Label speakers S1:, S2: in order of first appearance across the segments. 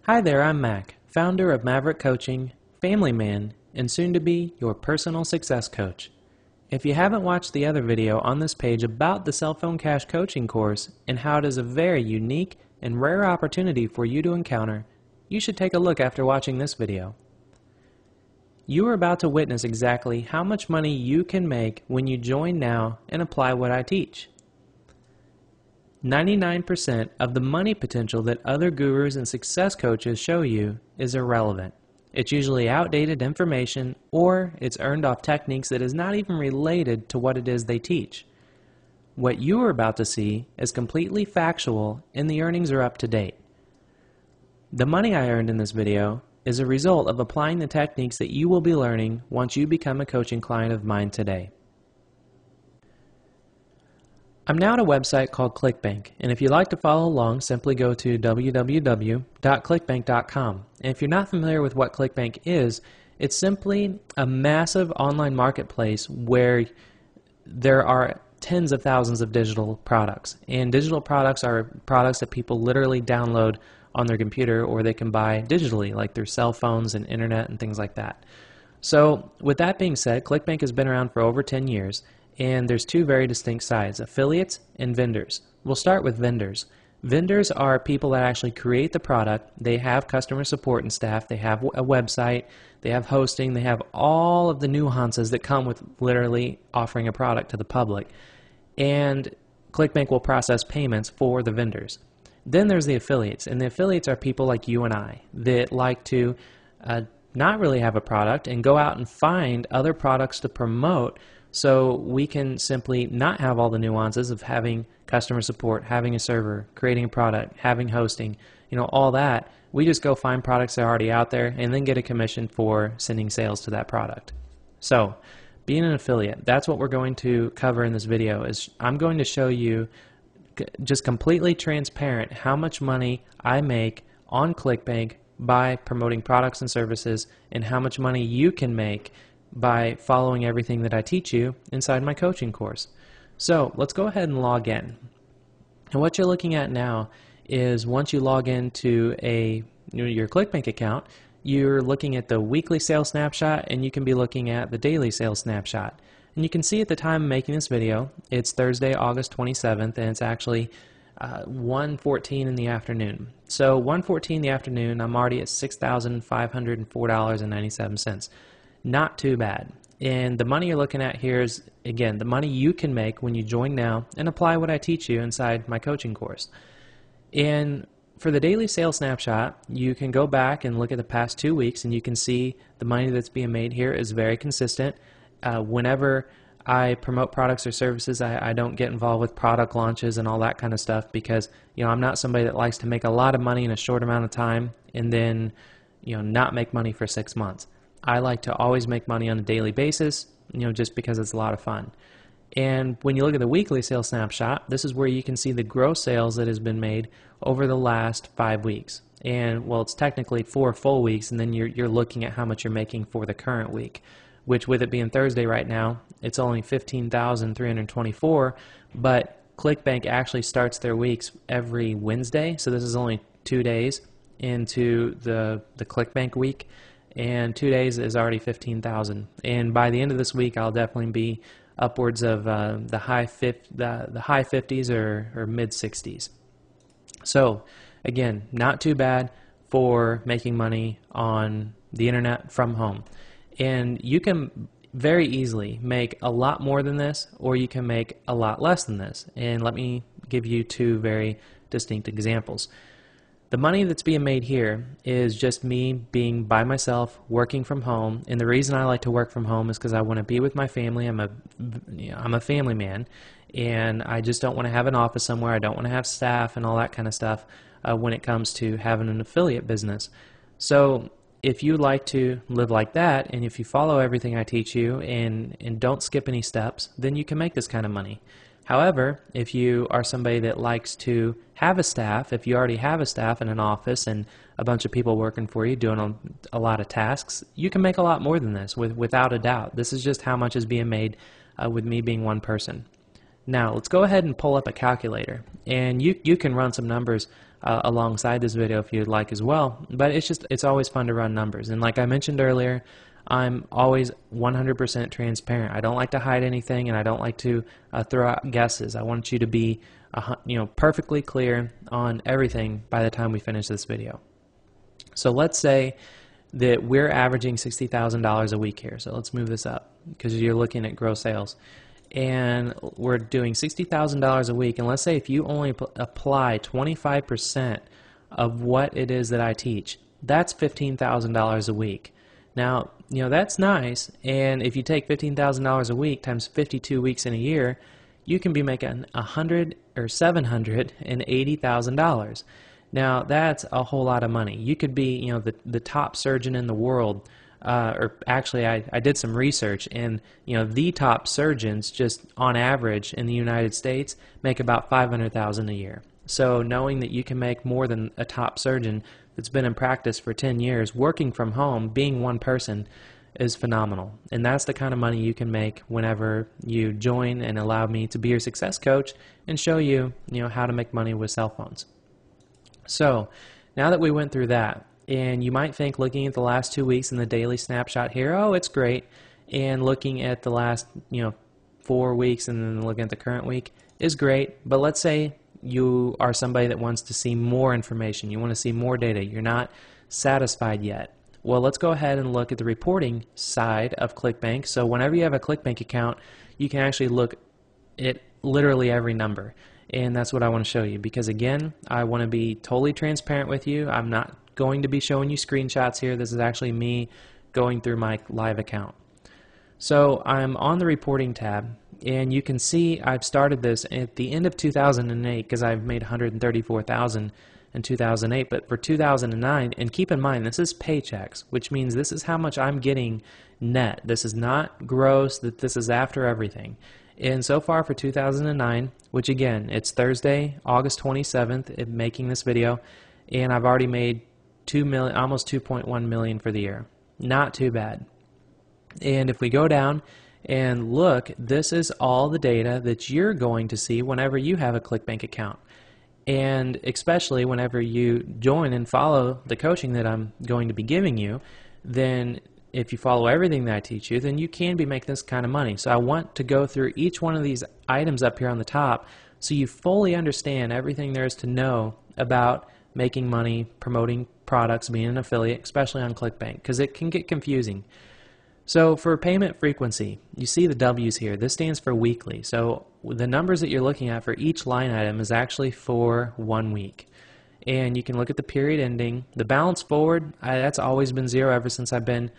S1: Hi there, I'm Mac, founder of Maverick Coaching, family man, and soon to be your personal success coach. If you haven't watched the other video on this page about the Cell Phone Cash Coaching course and how it is a very unique and rare opportunity for you to encounter, you should take a look after watching this video. You are about to witness exactly how much money you can make when you join now and apply what I teach. 99% of the money potential that other gurus and success coaches show you is irrelevant. It's usually outdated information, or it's earned off techniques that is not even related to what it is they teach. What you are about to see is completely factual, and the earnings are up to date. The money I earned in this video is a result of applying the techniques that you will be learning once you become a coaching client of mine today. I'm now at a website called ClickBank, and if you'd like to follow along, simply go to www.clickbank.com. And if you're not familiar with what ClickBank is, it's simply a massive online marketplace where there are tens of thousands of digital products. And digital products are products that people literally download on their computer, or they can buy digitally, like their cell phones and internet and things like that. So with that being said, ClickBank has been around for over 10 years. And there's two very distinct sides, affiliates and vendors. We'll start with vendors. Vendors are people that actually create the product. They have customer support and staff. They have a website. They have hosting. They have all of the nuances that come with literally offering a product to the public. And ClickBank will process payments for the vendors. Then there's the affiliates. And the affiliates are people like you and I that like to not really have a product and go out and find other products to promote, so we can simply not have all the nuances of having customer support, having a server, creating a product, having hosting, all that. We just go find products that are already out there and then get a commission for sending sales to that product. So, being an affiliate, that's what we're going to cover in this video. Is I'm going to show you just completely transparent how much money I make on ClickBank by promoting products and services, and how much money you can make by following everything that I teach you inside my coaching course. So let's go ahead and log in. And what you're looking at now is once you log into your ClickBank account, you're looking at the weekly sales snapshot, and you can be looking at the daily sales snapshot. And you can see at the time of making this video, it's Thursday, August 27th, and it's actually 1:14 in the afternoon. So 1:14 in the afternoon, I'm already at $6,504.97. Not too bad. And the money you're looking at here is, again, the money you can make when you join now and apply what I teach you inside my coaching course. And for the daily sales snapshot, you can go back and look at the past 2 weeks, and you can see the money that's being made here is very consistent. Whenever I promote products or services, I don't get involved with product launches and all that kind of stuff, because I'm not somebody that likes to make a lot of money in a short amount of time and then not make money for 6 months. I like to always make money on a daily basis, just because it's a lot of fun. And when you look at the weekly sales snapshot, this is where you can see the gross sales that has been made over the last 5 weeks. And well, it's technically 4 full weeks, and then you're looking at how much you're making for the current week, which, with it being Thursday right now, it's only $15,324, but ClickBank actually starts their weeks every Wednesday, so this is only 2 days into the ClickBank week. And 2 days is already $15,000. And by the end of this week, I'll definitely be upwards of the high 50s or mid 60s. So again, not too bad for making money on the internet from home. And you can very easily make a lot more than this, or you can make a lot less than this. And let me give you two very distinct examples. The money that's being made here is just me being by myself, working from home. And the reason I like to work from home is because I want to be with my family. I'm a family man, and I just don't want to have an office somewhere. I don't want to have staff and all that kind of stuff when it comes to having an affiliate business. So if you like to live like that, and if you follow everything I teach you and don't skip any steps, then you can make this kind of money. However, if you are somebody that likes to have a staff, if you already have a staff in an office and a bunch of people working for you doing a lot of tasks, you can make a lot more than this, without a doubt. This is just how much is being made with me being one person. Now, let's go ahead and pull up a calculator, and you can run some numbers alongside this video if you'd like as well. But it's always fun to run numbers. And like I mentioned earlier, I'm always 100% transparent. I don't like to hide anything, and I don't like to throw out guesses. I want you to be perfectly clear on everything by the time we finish this video. So let's say that we're averaging $60,000 a week here. So let's move this up because you're looking at gross sales. And we're doing $60,000 a week. And let's say if you only apply 25% of what it is that I teach, that's $15,000 a week. Now, that's nice. And if you take $15,000 a week times 52 weeks in a year, you can be making $780,000. Now, that's a whole lot of money. You could be, the top surgeon in the world, or actually, I did some research, and the top surgeons, just on average in the United States, make about $500,000 a year. So, knowing that you can make more than a top surgeon that's been in practice for 10 years, working from home, being one person, is phenomenal. And that's the kind of money you can make whenever you join and allow me to be your success coach and show you, how to make money with cell phones. So now that we went through that, and you might think looking at the last 2 weeks in the daily snapshot here, oh, it's great, and looking at the last 4 weeks and then looking at the current week is great, but let's say you are somebody that wants to see more information, you want to see more data, you're not satisfied yet. Well, let's go ahead and look at the reporting side of ClickBank. So whenever you have a ClickBank account, you can actually look at literally every number. And that's what I want to show you because, again, I want to be totally transparent with you. I'm not going to be showing you screenshots here. This is actually me going through my live account. So I'm on the reporting tab, and you can see I've started this at the end of 2008 because I've made $134,000 in 2008. But for 2009, and keep in mind, this is paychecks, which means this is how much I'm getting net. This is not gross, that this is after everything. And so far for 2009, which again, it's Thursday, August 27th, making this video, and I've already made $2 million, almost $2.1 million for the year. Not too bad. And if we go down and look, this is all the data that you're going to see whenever you have a ClickBank account. And especially whenever you join and follow the coaching that I'm going to be giving you, then if you follow everything that I teach you, then you can be making this kind of money. So I want to go through each one of these items up here on the top so you fully understand everything there is to know about making money, promoting products, being an affiliate, especially on ClickBank, because it can get confusing. So for payment frequency, you see the W's here. This stands for weekly. So the numbers that you're looking at for each line item is actually for 1 week. And you can look at the period ending. The balance forward, that's always been 0 ever since I've been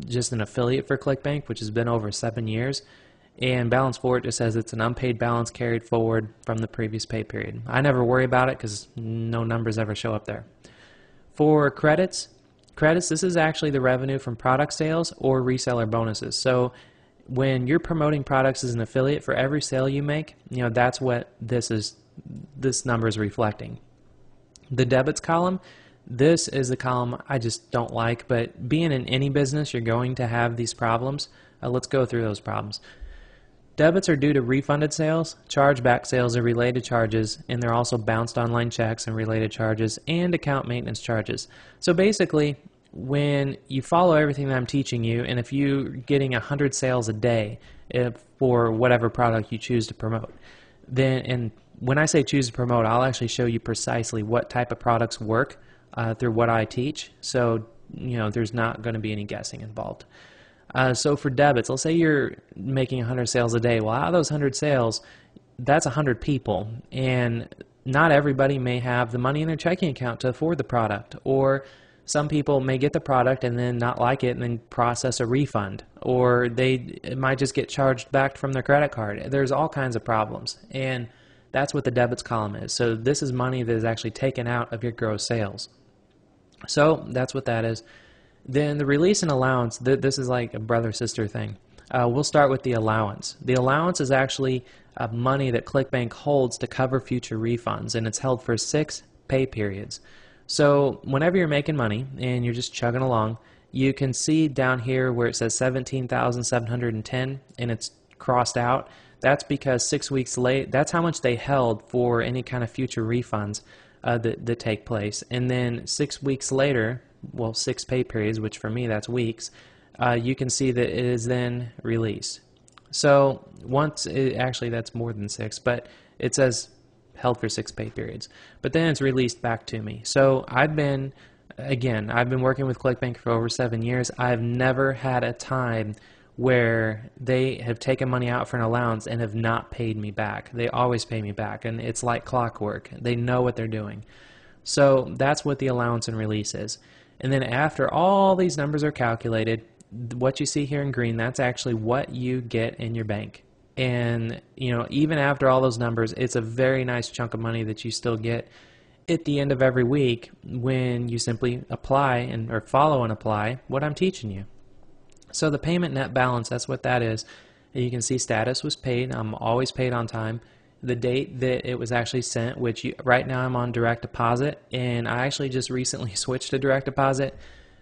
S1: just an affiliate for ClickBank, which has been over 7 years. And balance forward just says it's an unpaid balance carried forward from the previous pay period. I never worry about it because no numbers ever show up there. For credits, this is actually the revenue from product sales or reseller bonuses. So when you're promoting products as an affiliate, for every sale you make, that's what this number is reflecting. The debits column, this is the column I just don't like, but being in any business, you're going to have these problems. Let's go through those problems. Debits are due to refunded sales, chargeback sales are related charges, and they're also bounced online checks and related charges, and account maintenance charges. So basically, when you follow everything that I'm teaching you, and if you're getting 100 sales a day for whatever product you choose to promote, then, and when I say choose to promote, I'll actually show you precisely what type of products work through what I teach, so there's not going to be any guessing involved. So for debits, let's say you're making 100 sales a day. Well, out of those 100 sales, that's 100 people, and not everybody may have the money in their checking account to afford the product, or some people may get the product and then not like it and then process a refund, or it might just get charged back from their credit card. There's all kinds of problems, and that's what the debits column is. So this is money that is actually taken out of your gross sales. So that's what that is. Then the release and allowance, this is like a brother-sister thing. We'll start with the allowance. The allowance is actually money that ClickBank holds to cover future refunds, and it's held for 6 pay periods. So whenever you're making money and you're just chugging along, you can see down here where it says $17,710 and it's crossed out. That's because 6 weeks late, that's how much they held for any kind of future refunds that take place. And then 6 weeks later, well, 6 pay periods, which for me that's weeks, you can see that it is then released. So actually that's more than 6, but it says held for 6 pay periods. But then it's released back to me. So I've been working with ClickBank for over 7 years. I've never had a time where they have taken money out for an allowance and have not paid me back. They always pay me back, and it's like clockwork. They know what they're doing. So that's what the allowance and release is. And then after all these numbers are calculated, what you see here in green, that's actually what you get in your bank. And even after all those numbers, it's a very nice chunk of money that you still get at the end of every week when you simply apply or follow and apply what I'm teaching you. So the payment net balance, that's what that is. And you can see status was paid. I'm always paid on time. The date that it was actually sent, which right now I'm on direct deposit, and I actually just recently switched to direct deposit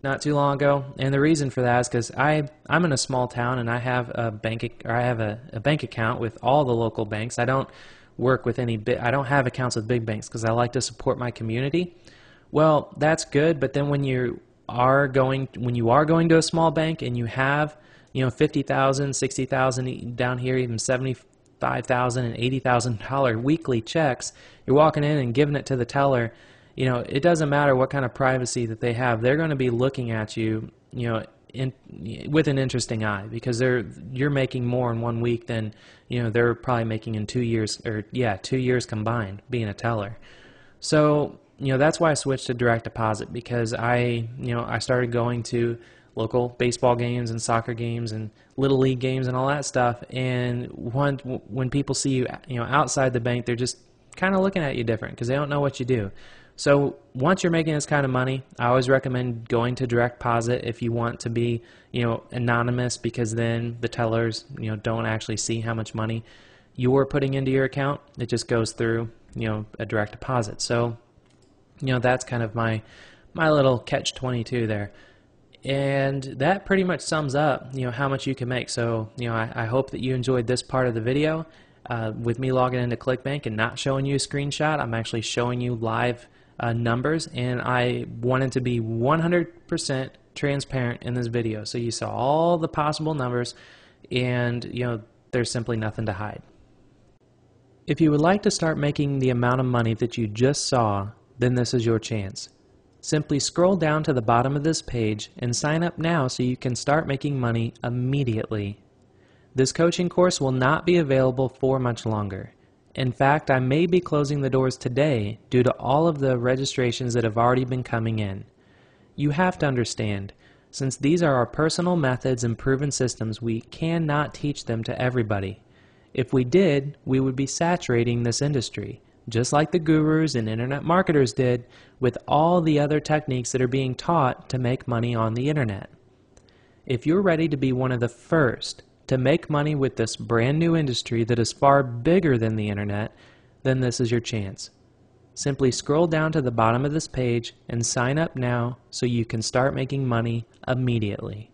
S1: not too long ago. And the reason for that is because I'm in a small town and I have a bank account with all the local banks. I don't work with I don't have accounts with big banks because I like to support my community. Well, that's good, but then when you are going to a small bank and you have $50,000, $60,000 down here, even $75,000 and $80,000 weekly checks, you're walking in and giving it to the teller. It doesn't matter what kind of privacy that they have. They're going to be looking at you, with an interesting eye, because you're making more in 1 week than they're probably making in 2 years, 2 years combined being a teller. So that's why I switched to direct deposit, because I started going to local baseball games and soccer games and little league games and all that stuff. And when people see you, outside the bank, they're just kind of looking at you different because they don't know what you do. So once you're making this kind of money, I always recommend going to direct deposit if you want to be, anonymous, because then the tellers, don't actually see how much money you're putting into your account. It just goes through, a direct deposit. So that's kind of my little catch-22 there. And that pretty much sums up, how much you can make. So, I hope that you enjoyed this part of the video with me logging into ClickBank and not showing you a screenshot. I'm actually showing you live numbers, and I wanted to be 100% transparent in this video. So you saw all the possible numbers, and, there's simply nothing to hide. If you would like to start making the amount of money that you just saw, then this is your chance. Simply scroll down to the bottom of this page and sign up now so you can start making money immediately. This coaching course will not be available for much longer. In fact, I may be closing the doors today due to all of the registrations that have already been coming in. You have to understand, since these are our personal methods and proven systems, we cannot teach them to everybody. If we did, we would be saturating this industry, just like the gurus and internet marketers did with all the other techniques that are being taught to make money on the internet. If you're ready to be one of the first to make money with this brand new industry that is far bigger than the internet, then this is your chance. Simply scroll down to the bottom of this page and sign up now so you can start making money immediately.